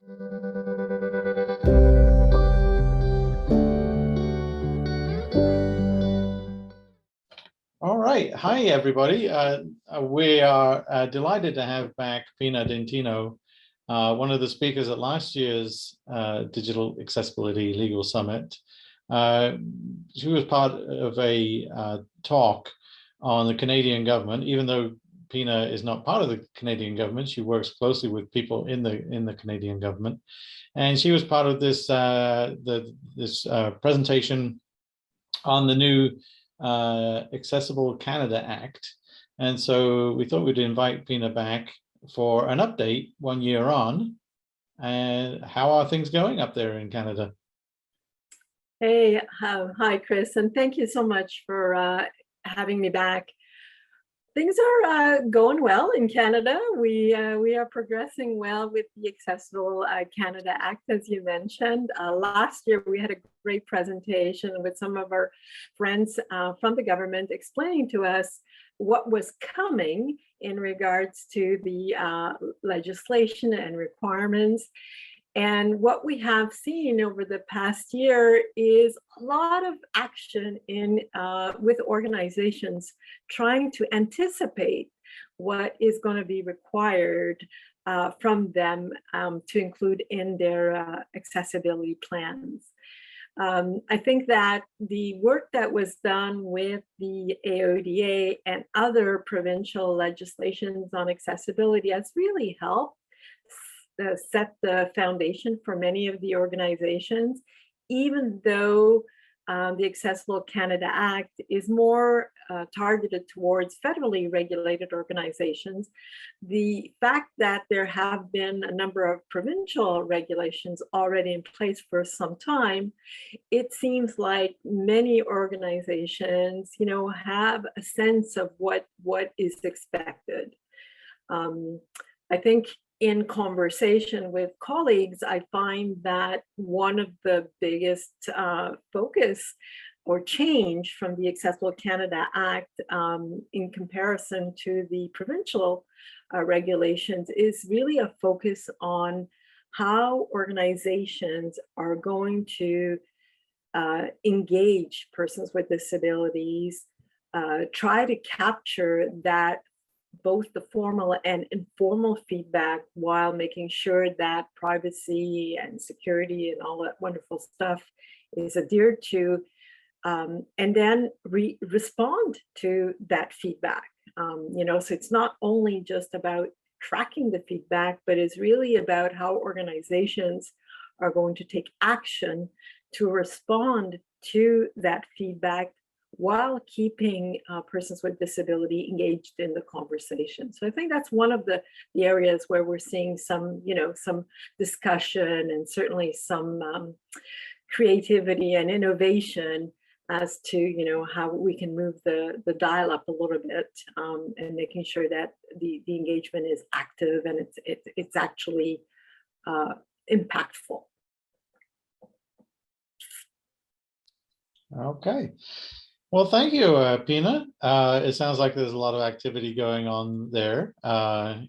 All right. Hi, everybody. We are delighted to have back Pina D'Intino, one of the speakers at last year's Digital Accessibility Legal Summit. She was part of a talk on the Canadian government. Even though Pina is not part of the Canadian government, she works closely with people in the Canadian government, and she was part of this presentation on the new Accessible Canada Act. And so we thought we'd invite Pina back for an update 1 year on. And how are things going up there in Canada? Hey, hi, Chris, and thank you so much for having me back. Things are going well in Canada. We are progressing well with the Accessible Canada Act, as you mentioned. Last year, we had a great presentation with some of our friends from the government explaining to us what was coming in regards to the legislation and requirements. And what we have seen over the past year is a lot of action with organizations trying to anticipate what is going to be required from them to include in their accessibility plans. I think that the work that was done with the AODA and other provincial legislations on accessibility has really helped set the foundation for many of the organizations, even though the Accessible Canada Act is more targeted towards federally regulated organizations. The fact that there have been a number of provincial regulations already in place for some time, it seems like many organizations, have a sense of what is expected. I think in conversation with colleagues, I find that one of the biggest focus or change from the Accessible Canada Act in comparison to the provincial regulations is really a focus on how organizations are going to engage persons with disabilities, try to capture that both the formal and informal feedback while making sure that privacy and security and all that wonderful stuff is adhered to, and then respond to that feedback. So it's not only just about tracking the feedback, but it's really about how organizations are going to take action to respond to that feedback while keeping persons with disability engaged in the conversation. So I think that's one of the areas where we're seeing some discussion and certainly some creativity and innovation as to, how we can move the dial up a little bit and making sure that the engagement is active and it's actually impactful. Okay. Well, thank you, Pina. It sounds like there's a lot of activity going on there,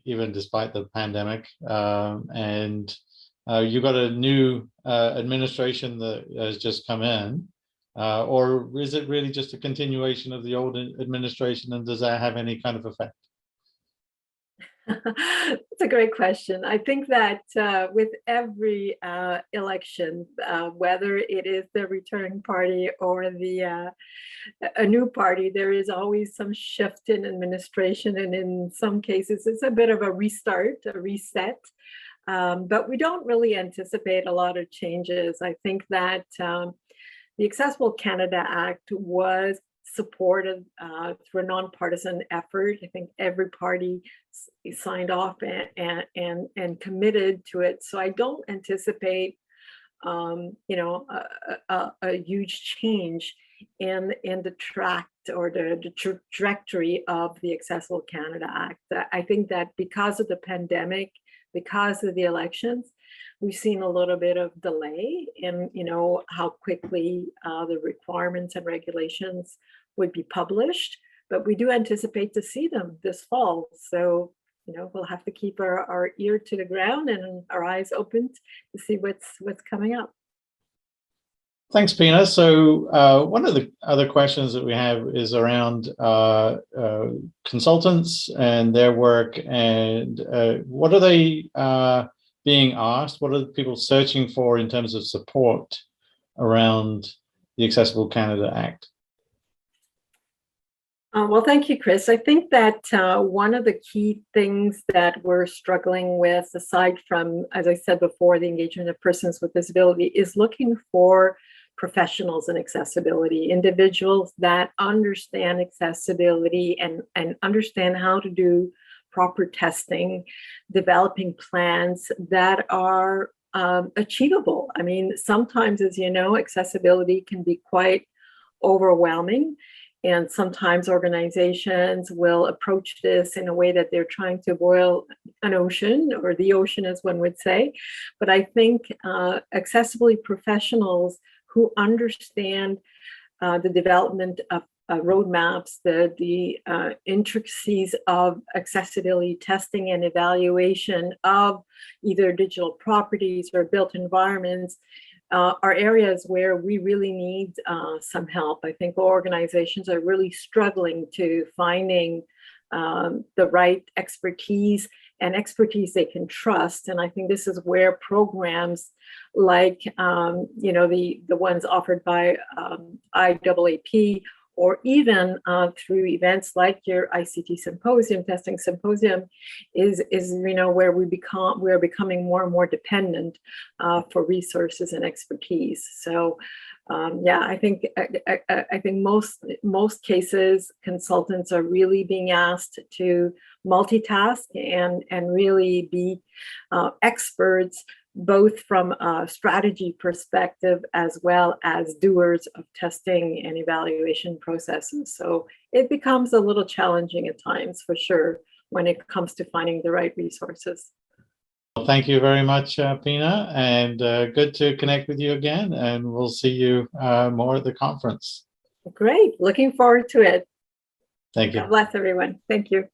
even despite the pandemic. And you got a new administration that has just come in, or is it really just a continuation of the old administration, and does that have any kind of effect? That's a great question. I think that with every election, whether it is the returning party or a new party, there is always some shift in administration, and in some cases, it's a bit of a restart, a reset. But we don't really anticipate a lot of changes. I think that the Accessible Canada Act was supported through a nonpartisan effort. I think every party signed off and committed to it. So I don't anticipate, a huge change in the track or the trajectory of the Accessible Canada Act. I think that because of the pandemic, because of the elections, we've seen a little bit of delay in, how quickly the requirements and regulations would be published, but we do anticipate to see them this fall. So we'll have to keep our ear to the ground and our eyes open to see what's coming up. Thanks, Pina. So one of the other questions that we have is around consultants and their work, and what are they being asked? What are people searching for in terms of support around the Accessible Canada Act? Well, thank you, Chris. I think that one of the key things that we're struggling with, aside from, as I said before, the engagement of persons with disability, is looking for professionals in accessibility, individuals that understand accessibility and understand how to do proper testing, developing plans that are achievable. I mean, sometimes, as you know, accessibility can be quite overwhelming. And sometimes organizations will approach this in a way that they're trying to boil an ocean, or the ocean, as one would say. But I think accessibility professionals who understand the development of roadmaps, the intricacies of accessibility testing and evaluation of either digital properties or built environments, are areas where we really need some help. I think organizations are really struggling to finding the right expertise and expertise they can trust. And I think this is where programs like, the ones offered by IAAP, or even through events like your ICT symposium, testing symposium, is where we're becoming more and more dependent for resources and expertise. So I think most cases consultants are really being asked to multitask and really be experts, both from a strategy perspective as well as doers of testing and evaluation processes. So it becomes a little challenging at times, for sure, when it comes to finding the right resources. Well, thank you very much, Pina, and good to connect with you again, and we'll see you more at the conference. Great, looking forward to it. Thank you. God bless everyone. Thank you.